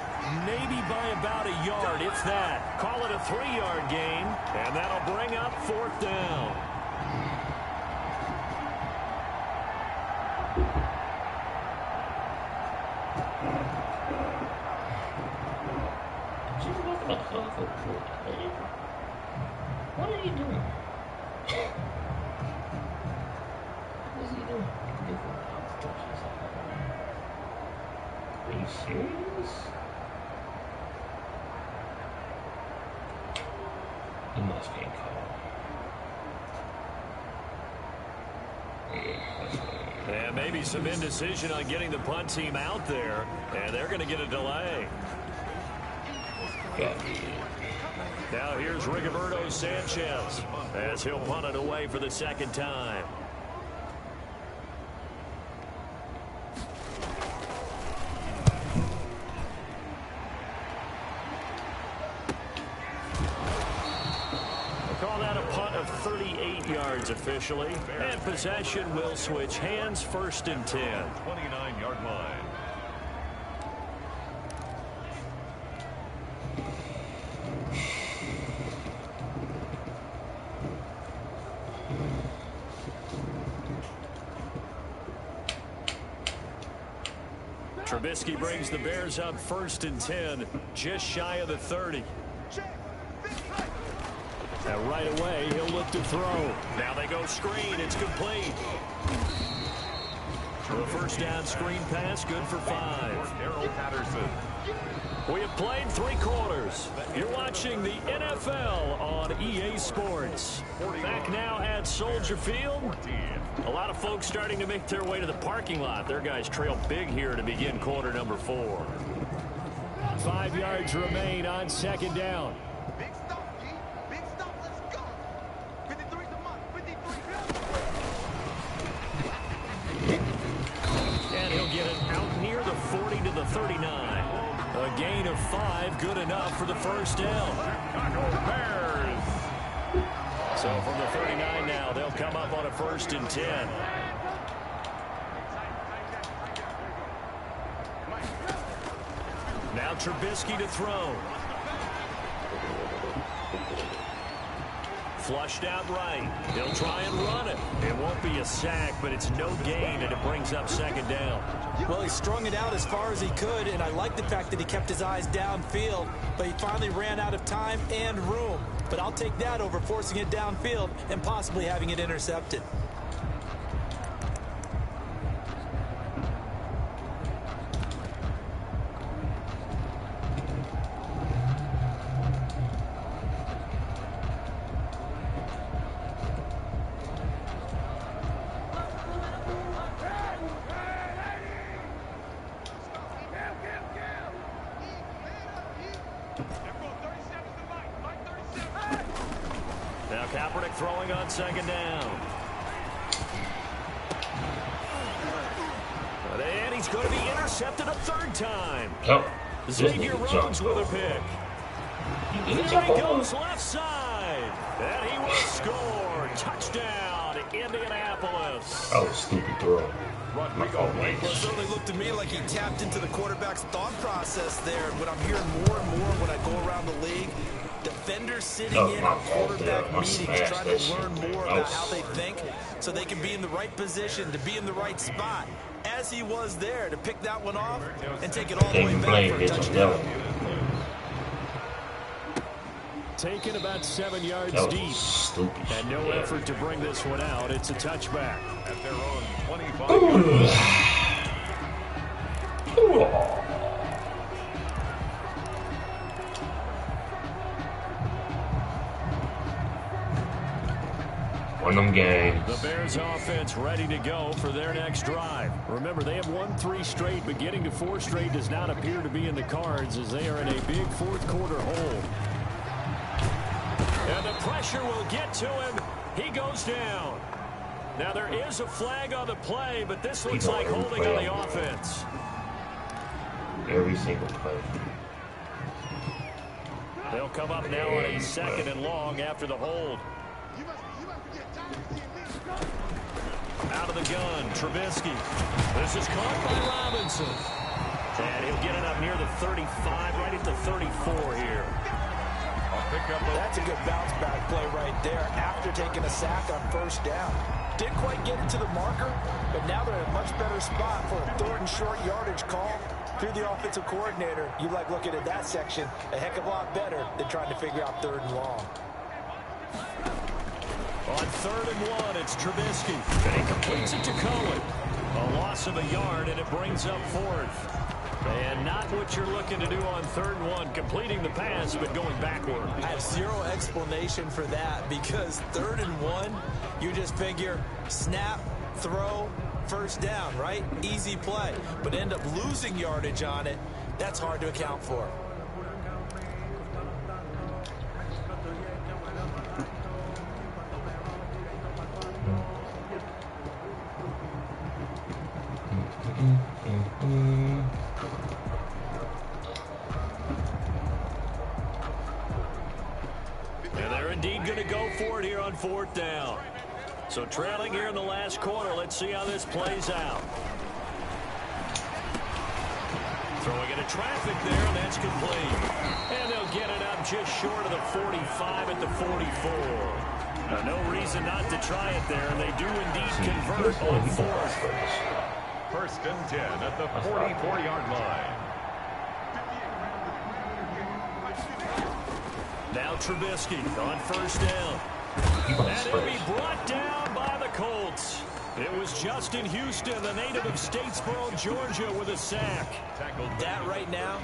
maybe by about a yard, if that. Call it a 3-yard gain, and that'll bring up fourth down. What are you doing? What is he doing? Are you serious? He must be called. And maybe some indecision on getting the punt team out there, and they're going to get a delay. Now here's Rigoberto Sanchez as he'll punt it away for the second time. Call that a punt of 38 yards officially. And possession will switch hands, first and 10. 29-yard line. Trubisky brings the Bears up first and 10, just shy of the 30. And right away, he'll look to throw. Now they go screen. It's complete. The first down screen pass, good for 5. Darrell Patterson. We have played 3 quarters. You're watching the NFL on EA Sports. Back now at Soldier Field. A lot of folks starting to make their way to the parking lot. Their guys trail big here to begin quarter number 4. 5 yards remain on second down. Big stop, G. Big stop. Let's go. 53's a month. 53. And he'll get it out near the 40 to the 39. A gain of 5, good enough for the first down. Chicago Bears. So from the 39 now, they'll come up on a first and 10. Now Trubisky to throw. Flushed out right. He'll try and run it. It won't be a sack, but it's no gain, and it brings up second down. Well, he strung it out as far as he could, and I like the fact that he kept his eyes downfield, but he finally ran out of time and room. But I'll take that over forcing it downfield and possibly having it intercepted. Throwing on second down. And he's going to be intercepted a third time. Xavier Rhodes with a pick. There he goes left side. And he will score. Touchdown, Indianapolis. Oh, stupid throw. Rodrigo Wade. Well, it certainly looked to me like he tapped into the quarterback's thought process there. What I'm hearing more and more when I go around the league, defenders sitting in on quarterback meetings trying to learn more about how they think so they can be in the right position to be in the right spot, as he was there to pick that one off and take it all the way back for a touchdown. Taken about 7 yards deep. Stupid. And no effort to bring this one out. It's a touchback. At their own 25. One of them games. The Bears offense ready to go for their next drive. Remember, they have won 3 straight, but getting to 4 straight does not appear to be in the cards as they are in a big fourth quarter hole. And the pressure will get to him. He goes down. Now there is a flag on the play, but this looks like holding on the offense. Every single play. They'll come up now on a 2nd and long after the hold. Out of the gun, Trubisky. This is caught by Robinson. And he'll get it up near the 35, right at the 34 here. That's a good bounce back play right there after taking a sack on 1st down. Didn't quite get it to the marker, but now they're in a much better spot for a 3rd and short yardage call. If you're the offensive coordinator, you like looking at that section a heck of a lot better than trying to figure out 3rd and long. On 3rd and 1, it's Trubisky. And he completes it to Cohen. A loss of a yard, and it brings up 4th. And not what you're looking to do on 3rd and 1, completing the pass, but going backward. I have zero explanation for that because 3rd and 1, you just figure snap, throw, 1st down, right? Easy play. But end up losing yardage on it. That's hard to account for. And they're indeed going to go for it here on 4th down. So trailing here in the last quarter. Let's see how this plays out. Throwing into traffic there, and that's complete. And they'll get it up just short of the 45 at the 44. Now, no reason not to try it there, and they do indeed convert on 4th. 1st and 10 at the 44-yard line. Now Trubisky on 1st down. And he'll be brought down by the Colts. It was Justin Houston, the native of Statesboro, Georgia, with a sack. That right now,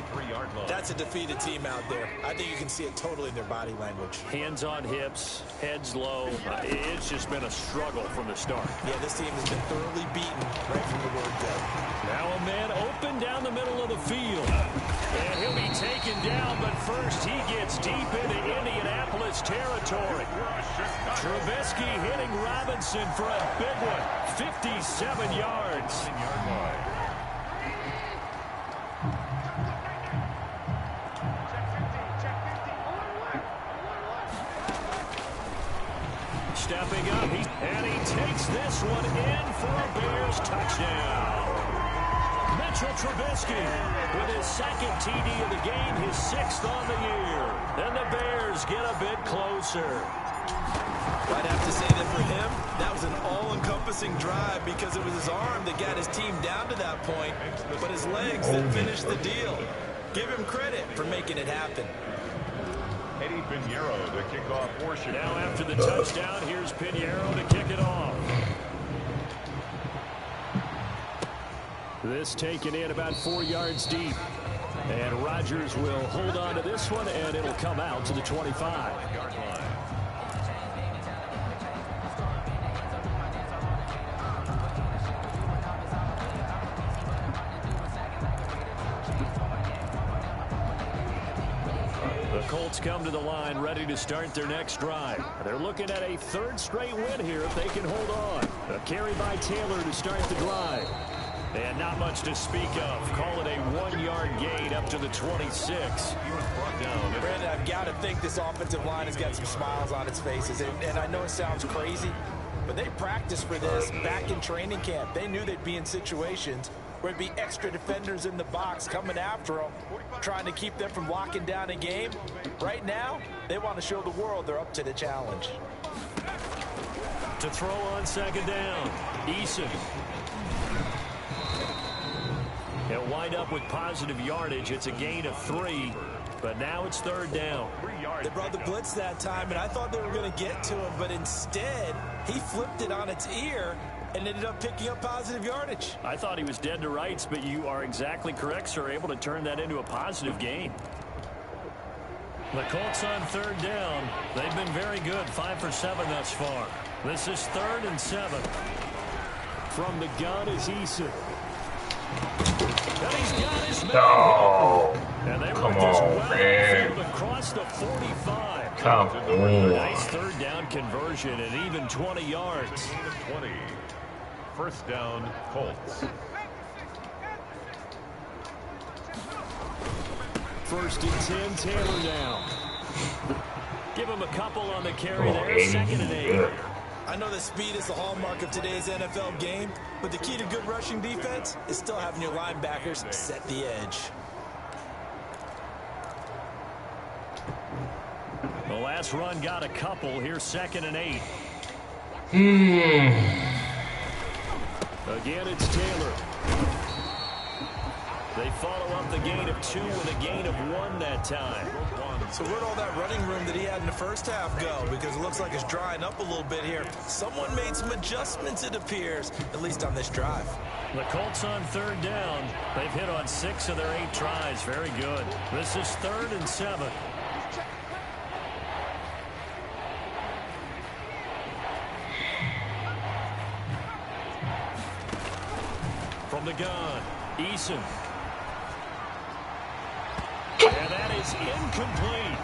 that's a defeated team out there. I think you can see it totally in their body language. Hands on hips, heads low. It's just been a struggle from the start. Yeah, this team has been thoroughly beaten right from the word go. Now a man open down the middle of the field. And he'll be taken down, but first he gets deep into Indianapolis territory. Trubisky hitting Robinson for a big one. 57 yards. Stepping up, and he takes this one in for a Bears touchdown. Mitchell Trubisky with his 2nd TD of the game, his 6th on the year. And the Bears get a bit closer. I'd have to say that for him, that was an all-encompassing drive because it was his arm that got his team down to that point, but his legs that finished the deal. Give him credit for making it happen. Eddie Pinheiro to kick off portion. Now after the touchdown, here's Pinheiro to kick it off. This taken in about 4 yards deep. And Rodgers will hold on to this one, and it'll come out to the 25-yard line. Colts come to the line ready to start their next drive. They're looking at a 3rd straight win here if they can hold on. A carry by Taylor to start the drive. And not much to speak of. Call it a 1-yard gain up to the 26. Brandon, I've got to think this offensive line has got some smiles on its faces. And I know it sounds crazy, but they practiced for this back in training camp. They knew they'd be in situations where it'd be extra defenders in the box coming after them, trying to keep them from locking down a game. Right now, they want to show the world they're up to the challenge. To throw on 2nd down, Eason. He'll wind up with positive yardage. It's a gain of 3, but now it's 3rd down. They brought the blitz that time, and I thought they were going to get to him, but instead, he flipped it on its ear and ended up picking up positive yardage. I thought he was dead to rights, but you are exactly correct, sir. Able to turn that into a positive gain. The Colts on 3rd down. They've been very good, 5 for 7 thus far. This is 3rd and 7. From the gun is Eason. And he's got his man. Oh, And they come run this on, well man. field across the 45. Come on. Nice 3rd down conversion and even 20 yards. 20. First down, Colts. 1st and 10, Taylor down. Give him a couple on the carry there. 2nd and 8. I know that speed is the hallmark of today's NFL game, but the key to good rushing defense is still having your linebackers set the edge. The last run got a couple. Here's 2nd and 8. Again, it's Taylor. They follow up the gain of 2 with a gain of 1 that time. So where'd all that running room that he had in the first half go? Because it looks like it's drying up a little bit here. Someone made some adjustments, it appears, at least on this drive. The Colts on 3rd down. They've hit on 6 of their 8 tries. Very good. This is 3rd and 7. From the gun, Eason. And that is incomplete.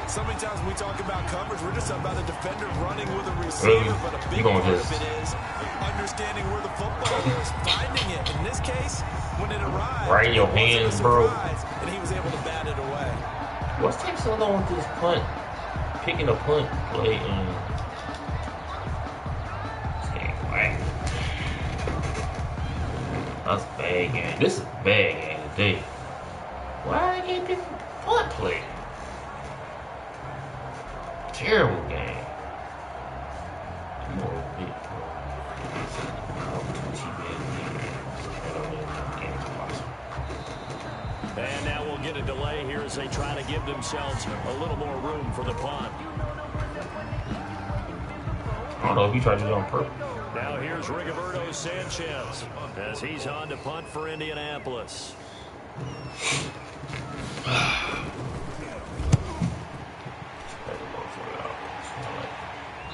So many times when we talk about coverage, we're just about a defender running with a receiver, but a big part of it is understanding where the football is, finding it. In this case, when it arrived, right in your hands, bro. And he was able to bat it away. What's taking so long with this punt? Picking a punt play and that's bad game. This is bad game today. Why I can't pick a punt play? Terrible game. And now we'll get a delay here as they try to give themselves a little more room for the punt. I don't know if you tried to do it on purpose. Now here's Rigoberto Sanchez as he's on to punt for Indianapolis.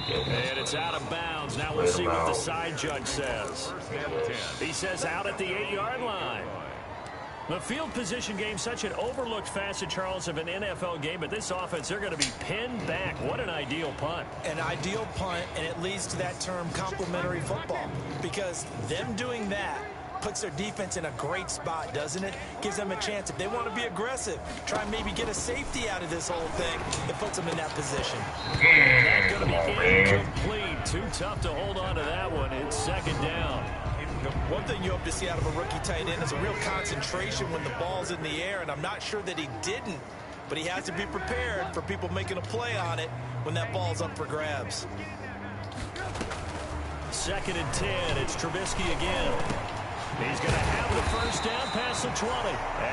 And it's out of bounds. Now we'll see what the side judge says. He says out at the 8-yard line. The field position game, such an overlooked facet, Charles, of an NFL game, but this offense, they're going to be pinned back. What an ideal punt. An ideal punt, and it leads to that term complementary football, because them doing that puts their defense in a great spot, doesn't it? Gives them a chance. If they want to be aggressive, try and maybe get a safety out of this whole thing, it puts them in that position. That's going to be incomplete. Too tough to hold on to that one. It's 2nd down. One thing you hope to see out of a rookie tight end is a real concentration when the ball's in the air, and I'm not sure that he didn't, but he has to be prepared for people making a play on it when that ball's up for grabs. 2nd and 10. It's Trubisky again. He's going to have the first down past the 20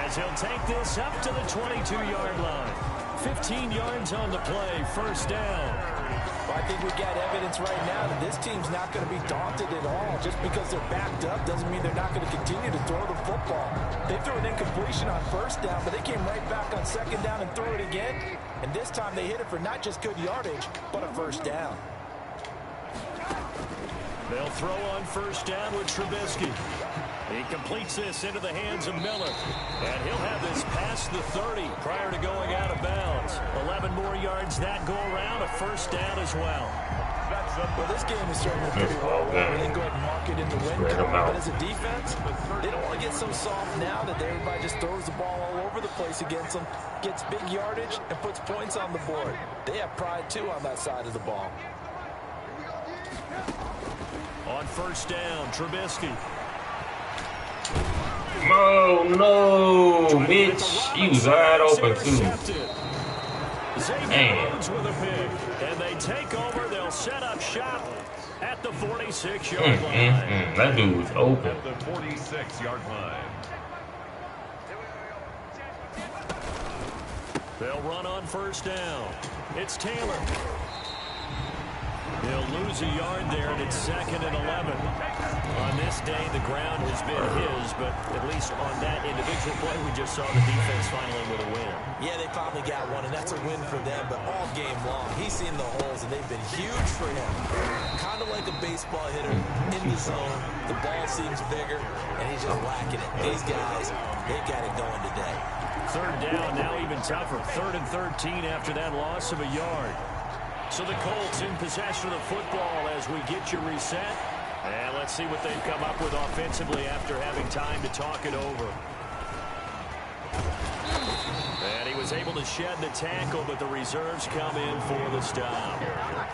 as he'll take this up to the 22-yard line. 15 yards on the play, first down. Well, I think we've got evidence right now that this team's not going to be daunted at all. Just because they're backed up doesn't mean they're not going to continue to throw the football. They threw an incompletion on first down, but they came right back on 2nd down and threw it again. And this time they hit it for not just good yardage, but a first down. They'll throw on first down with Trubisky. He completes this into the hands of Miller. And he'll have this past the 30 prior to going out of bounds. 11 more yards that go around, a first down as well. Well, this game is starting to pretty well. They go ahead and mark it in the win column. But as a defense, they don't want to get so soft now that everybody just throws the ball all over the place against them, gets big yardage, and puts points on the board. They have pride, too, on that side of the ball. On first down, Trubisky. Oh, no, bitch. He was wide open, too. Man. With a pick, and they take over. They'll set up shop at the 46-yard line. That dude was open. At the 46-yard line. They'll run on first down. It's Taylor. He'll lose a yard there, and it's 2nd and 11. On this day, the ground has been his, but at least on that individual play, we just saw the defense finally with a win. Yeah, they finally got one, and that's a win for them, but all game long, he's seen the holes, and they've been huge for him. Kind like a baseball hitter in the zone. The ball seems bigger, and he's just whacking it. These guys, they got it going today. Third down, now even tougher. 3rd and 13 after that loss of a yard. So the Colts in possession of the football as we get you reset. And let's see what they've come up with offensively after having time to talk it over. And he was able to shed the tackle, but the reserves come in for the stop.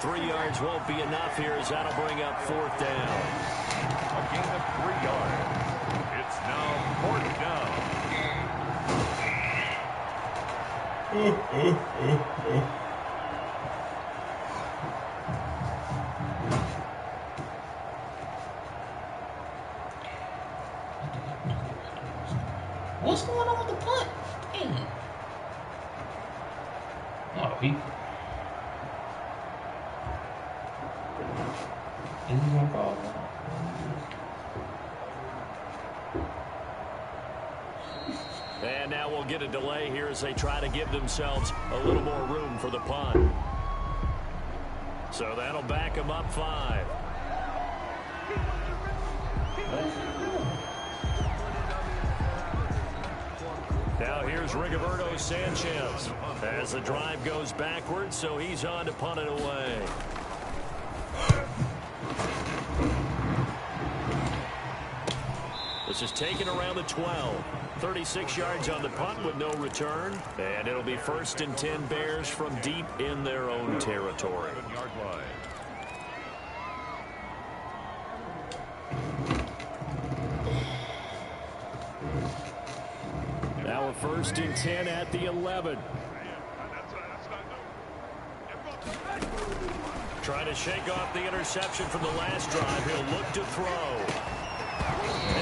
3 yards won't be enough here as that'll bring up 4th down. A gain of 3 yards. It's now 4th down. What's going on with the punt? Dang. Oh, he's gonna fall. And now we'll get a delay here as they try to give themselves a little more room for the punt. So that'll back them up 5. Now here's Rigoberto Sanchez as the drive goes backwards, so he's on to punt it away. This is taken around the 12. 36 yards on the punt with no return. And it'll be 1st and 10 Bears from deep in their own territory. Yard line. Now a 1st and 10 at the 11. Trying to shake off the interception from the last drive. He'll look to throw.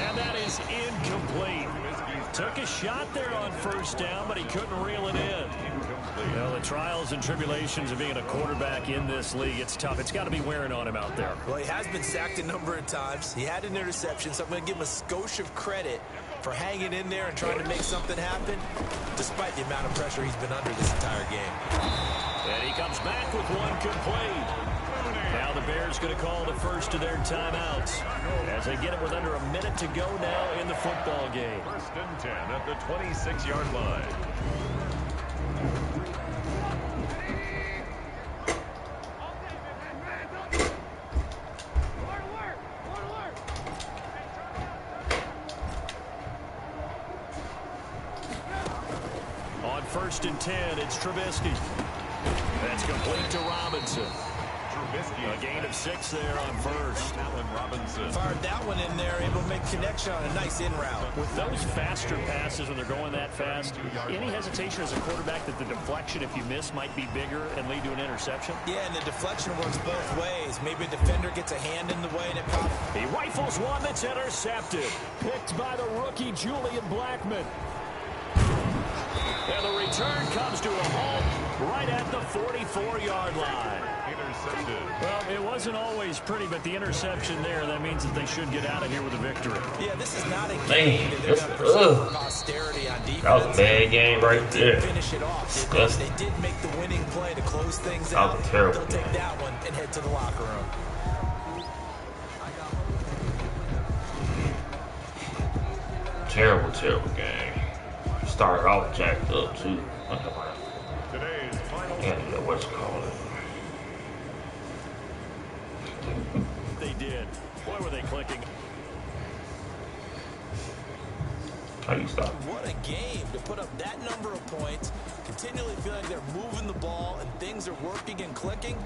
And that is incomplete. Took a shot there on 1st down, but he couldn't reel it in. Well, the trials and tribulations of being a quarterback in this league, it's tough. It's got to be wearing on him out there. Well, he has been sacked a number of times. He had an interception, so I'm going to give him a skosh of credit for hanging in there and trying to make something happen, despite the amount of pressure he's been under this entire game. And he comes back with one complete. Now the Bears going to call the first of their timeouts as they get it with under a minute to go now in the football game. 1st and 10 at the 26-yard line. On 1st and 10, it's Trubisky. That's complete to Robinson. A gain of 6 there on 1st. Allen Robinson. Fired that one in there, able to make connection on a nice in route. With those faster passes when they're going that fast, any hesitation as a quarterback that the deflection, if you miss, might be bigger and lead to an interception? Yeah, and the deflection works both ways. Maybe a defender gets a hand in the way and it pops. He rifles one that's intercepted. Picked by the rookie Julian Blackmon. And the return comes to a halt right at the 44-yard line. Intercepted. Well, it wasn't always pretty, but the interception there, that means that they should get out of here with a victory. Yeah, this is not a game Man, that they're going to preserve posterity on defense. That was a bad game right They did there. finish it off. Disgusting. They did make the winning play to close things That out. was a terrible They'll take game. that one and head to the locker room. Terrible game. Started off jacked up too. Today's final Yeah, what's it called? They did. Boy, were they clicking. How you stop? What a game to put up that number of points, continually feeling like they're moving the ball and things are working and clicking.